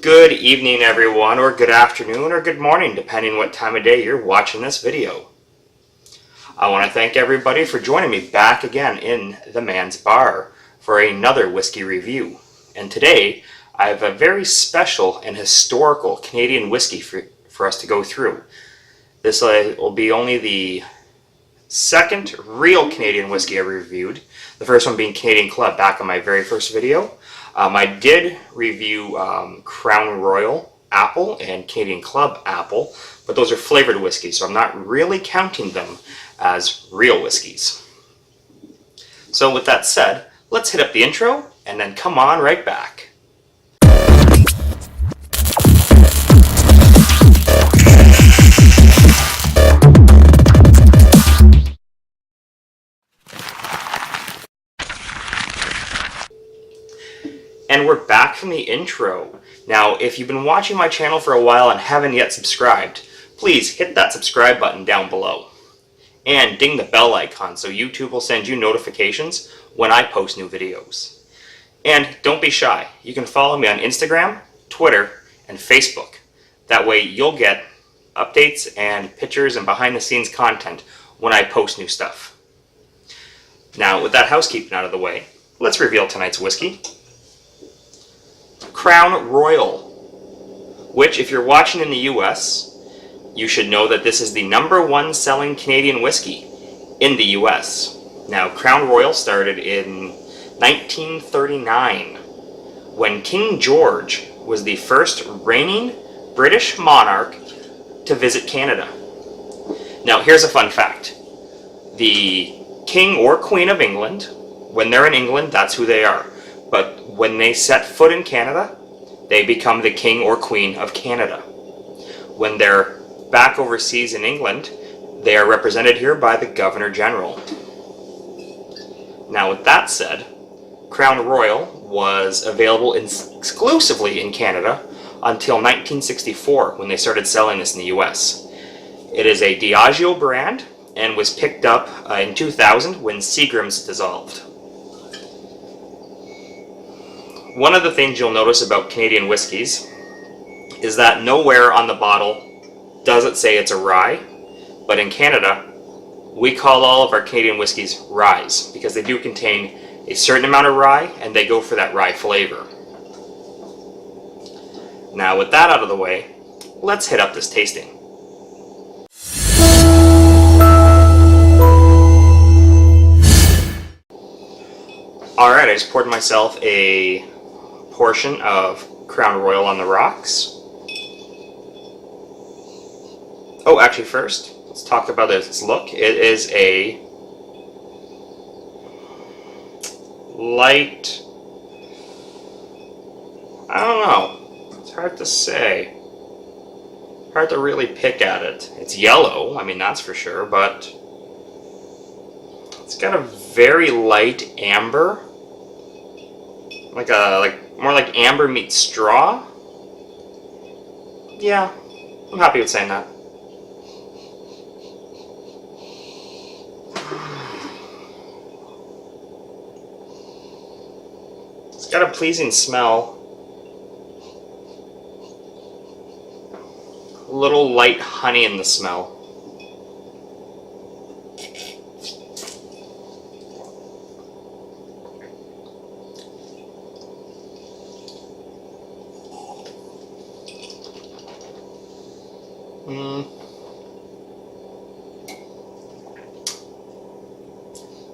Good evening, everyone, or good afternoon, or good morning, depending what time of day you're watching this video. I want to thank everybody for joining me back again in the Man's Bar for another whiskey review. And today, I have a very special and historical Canadian whiskey for us to go through. This will be only the second real Canadian whiskey I reviewed, the first one being Canadian Club back on my very first video. I did review Crown Royal Apple and Canadian Club Apple, but those are flavored whiskeys, so I'm not really counting them as real whiskeys. So with that said, let's hit up the intro and then come on right back. And we're back from the intro. Now, if you've been watching my channel for a while and haven't yet subscribed, please hit that subscribe button down below. And ding the bell icon so YouTube will send you notifications when I post new videos. And don't be shy. You can follow me on Instagram, Twitter, and Facebook. That way you'll get updates and pictures and behind the scenes content when I post new stuff. Now, with that housekeeping out of the way, let's reveal tonight's whiskey. Crown Royal, which if you're watching in the US, you should know that this is the #1 selling Canadian whiskey in the US. Now, Crown Royal started in 1939 when King George was the first reigning British monarch to visit Canada. Now, here's a fun fact. The King or Queen of England, when they're in England, that's who they are. But when they set foot in Canada, they become the King or Queen of Canada. When they're back overseas in England, they are represented here by the Governor General. Now, with that said, Crown Royal was available exclusively in Canada until 1964 when they started selling this in the US. It is a Diageo brand and was picked up in 2000 when Seagram's dissolved. One of the things you'll notice about Canadian whiskeys is that nowhere on the bottle does it say it's a rye, but in Canada, we call all of our Canadian whiskeys ryes because they do contain a certain amount of rye and they go for that rye flavor. Now, with that out of the way, let's hit up this tasting. Alright, I just poured myself a portion of Crown Royal on the rocks. Oh, actually first, let's talk about its look. It is a light, I don't know, it's hard to say. Hard to really pick at it. It's yellow, I mean that's for sure, but it's got a very light amber. More like amber meets straw. Yeah, I'm happy with saying that. It's got a pleasing smell. A little light honey in the smell.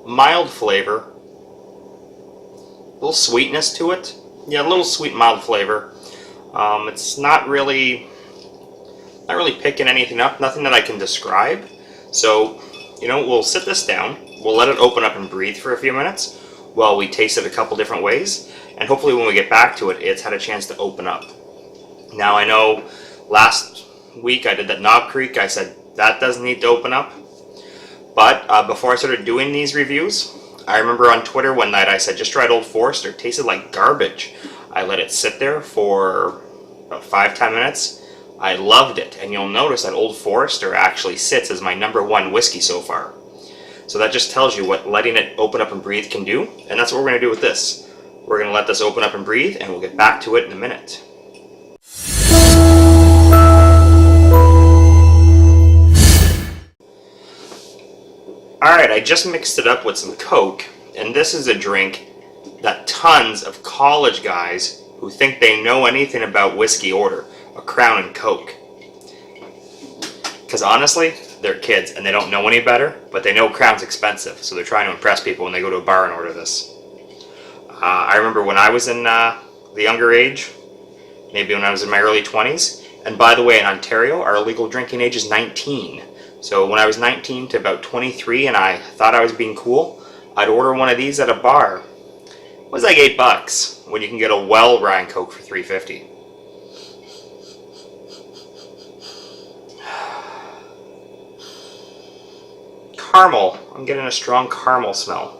Mild flavor, a little sweetness to it. Yeah, a little sweet, mild flavor. It's not really picking anything up, nothing that I can describe. So, we'll sit this down, we'll let it open up and breathe for a few minutes while we taste it a couple different ways, and hopefully when we get back to it, it's had a chance to open up. Now, I know last week I did that Knob Creek, I said that doesn't need to open up. But before I started doing these reviews, I remember on Twitter one night I said, just tried Old Forester, it tasted like garbage. I let it sit there for about 5-10 minutes. I loved it, and you'll notice that Old Forester actually sits as my #1 whiskey so far. So that just tells you what letting it open up and breathe can do, and that's what we're going to do with this. We're going to let this open up and breathe, and we'll get back to it in a minute. Alright, I just mixed it up with some Coke, and this is a drink that tons of college guys who think they know anything about whiskey order, a Crown and Coke. Because honestly, they're kids and they don't know any better, but they know Crown's expensive, so they're trying to impress people when they go to a bar and order this. I remember when I was in the younger age, maybe when I was in my early 20s, and by the way, in Ontario, our legal drinking age is 19. So when I was 19 to about 23 and I thought I was being cool, I'd order one of these at a bar. It was like $8 when you can get a well-rye Coke for $3.50. Caramel. I'm getting a strong caramel smell.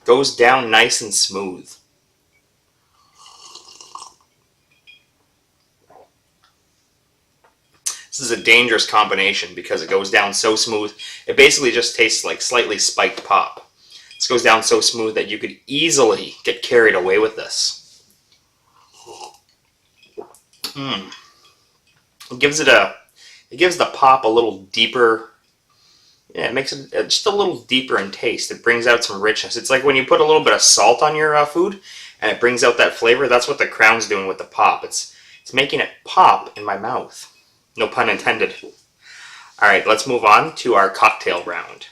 Goes down nice and smooth. This is a dangerous combination because it goes down so smooth. It basically just tastes like slightly spiked pop. This goes down so smooth that you could easily get carried away with this. It gives the pop a little deeper. Yeah, it makes it just a little deeper in taste. It brings out some richness. It's like when you put a little bit of salt on your food and it brings out that flavor. That's what the Crown's doing with the pop. It's making it pop in my mouth. No pun intended. All right, let's move on to our cocktail round.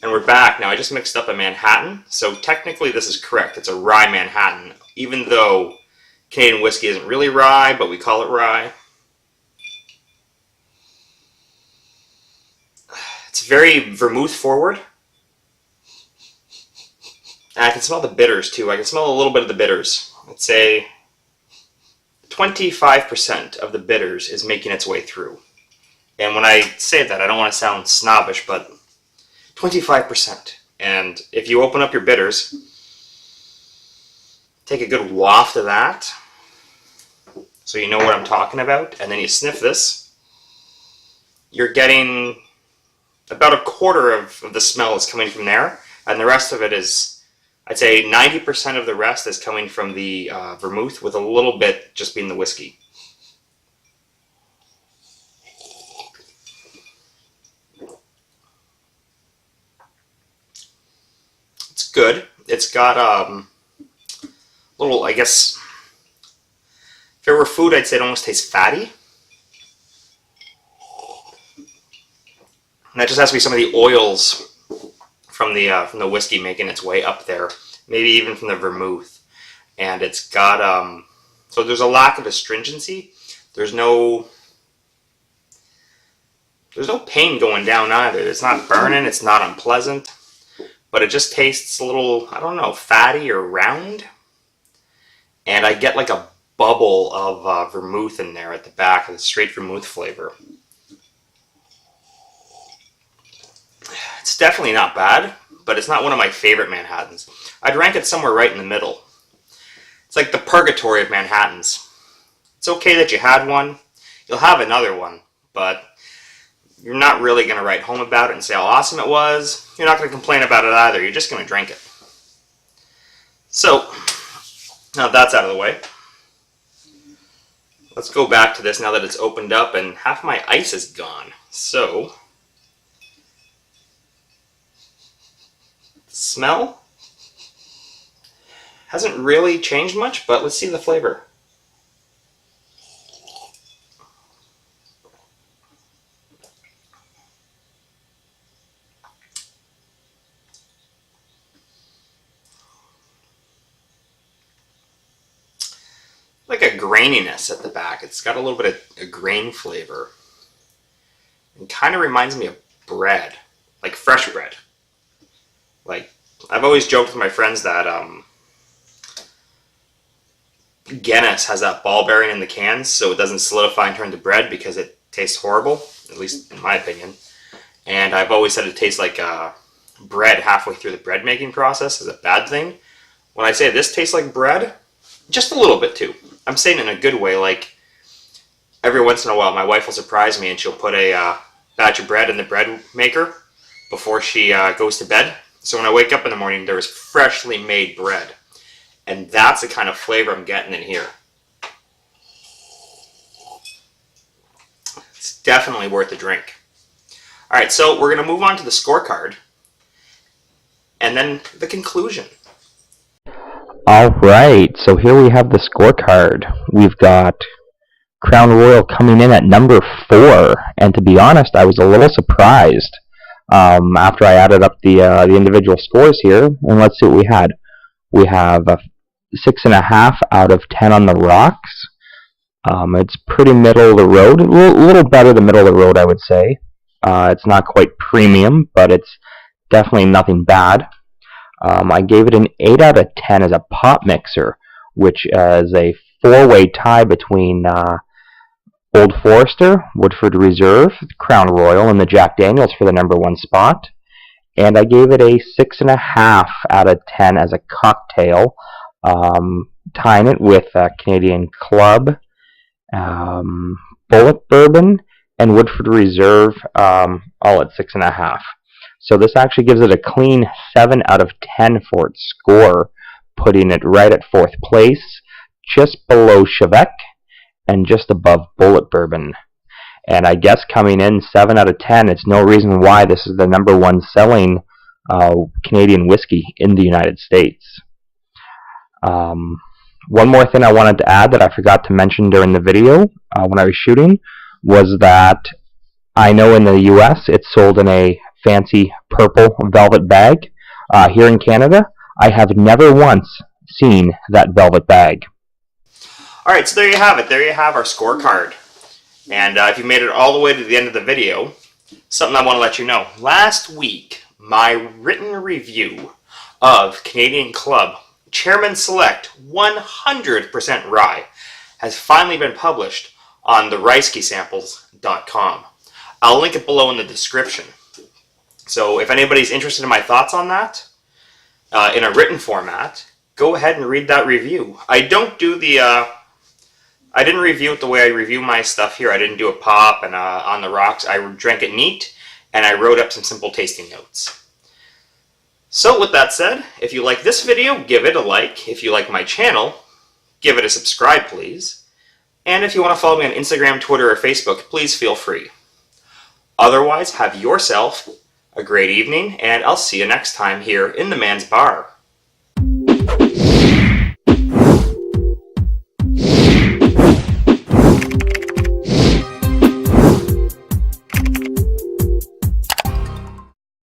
And we're back. Now, I just mixed up a Manhattan, so technically this is correct. It's a rye Manhattan, even though Canadian whiskey isn't really rye, but we call it rye. It's very vermouth forward. And I can smell the bitters too. I can smell a little bit of the bitters. I'd say 25% of the bitters is making its way through. And when I say that, I don't want to sound snobbish, but 25%. And if you open up your bitters, take a good waft of that, so you know what I'm talking about, and then you sniff this, you're getting about a quarter of the smell is coming from there, and the rest of it is, I'd say 90% of the rest is coming from the vermouth, with a little bit just being the whiskey. It's good. It's got little, I guess, if it were food, I'd say it almost tastes fatty. And that just has to be some of the oils from the whiskey making its way up there, maybe even from the vermouth. And it's got so there's a lack of astringency. There's no pain going down either. It's not burning. It's not unpleasant, but it just tastes a little, I don't know, fatty or round. And I get like a bubble of vermouth in there at the back, the straight vermouth flavor. It's definitely not bad, but it's not one of my favorite Manhattans. I'd rank it somewhere right in the middle. It's like the purgatory of Manhattans. It's okay that you had one. You'll have another one, but you're not really going to write home about it and say how awesome it was. You're not going to complain about it either. You're just going to drink it. So, now that's out of the way. Let's go back to this now that it's opened up and half my ice is gone. So, smell hasn't really changed much, but let's see the flavor. Like a graininess at the back. It's got a little bit of a grain flavor. It kind of reminds me of bread, like fresh bread. Like, I've always joked with my friends that Guinness has that ball bearing in the cans so it doesn't solidify and turn to bread because it tastes horrible, at least in my opinion. And I've always said it tastes like bread halfway through the bread making process is a bad thing. When I say this tastes like bread, just a little bit too. I'm saying it in a good way, like every once in a while my wife will surprise me and she'll put a batch of bread in the bread maker before she goes to bed. So when I wake up in the morning, there is freshly made bread. And that's the kind of flavor I'm getting in here. It's definitely worth a drink. All right, so we're going to move on to the scorecard and then the conclusion. All right, so here we have the scorecard. We've got Crown Royal coming in at number 4, and to be honest, I was a little surprised after I added up the individual scores here. And let's see what we had. We have a 6.5 out of 10 on the rocks. It's pretty middle of the road, a little better than middle of the road, I would say. It's not quite premium, but it's definitely nothing bad. I gave it an 8 out of 10 as a pop mixer, which is a 4-way tie between Old Forester, Woodford Reserve, Crown Royal, and the Jack Daniels for the number 1 spot. And I gave it a 6.5 out of 10 as a cocktail, tying it with Canadian Club, Bullet Bourbon, and Woodford Reserve, all at 6.5. So this actually gives it a clean 7 out of 10 for its score, putting it right at 4th place, just below Chevette and just above Bullet Bourbon. And I guess coming in 7 out of 10, it's no reason why this is the number 1 selling Canadian whiskey in the United States. One more thing I wanted to add that I forgot to mention during the video when I was shooting was that I know in the US it's sold in a fancy purple velvet bag. Here in Canada, I have never once seen that velvet bag. All right, so there you have it. There you have our scorecard. And if you made it all the way to the end of the video, something I want to let you know. Last week, my written review of Canadian Club Chairman Select 100% Rye has finally been published on theRyeSkiSamples.com. I'll link it below in the description. So if anybody's interested in my thoughts on that, in a written format, go ahead and read that review. I didn't review it the way I review my stuff here. I didn't do a pop and on the rocks. I drank it neat, and I wrote up some simple tasting notes. So with that said, if you like this video, give it a like. If you like my channel, give it a subscribe, please. And if you want to follow me on Instagram, Twitter, or Facebook, please feel free. Otherwise, have yourself a great evening, and I'll see you next time here in the Man's Bar.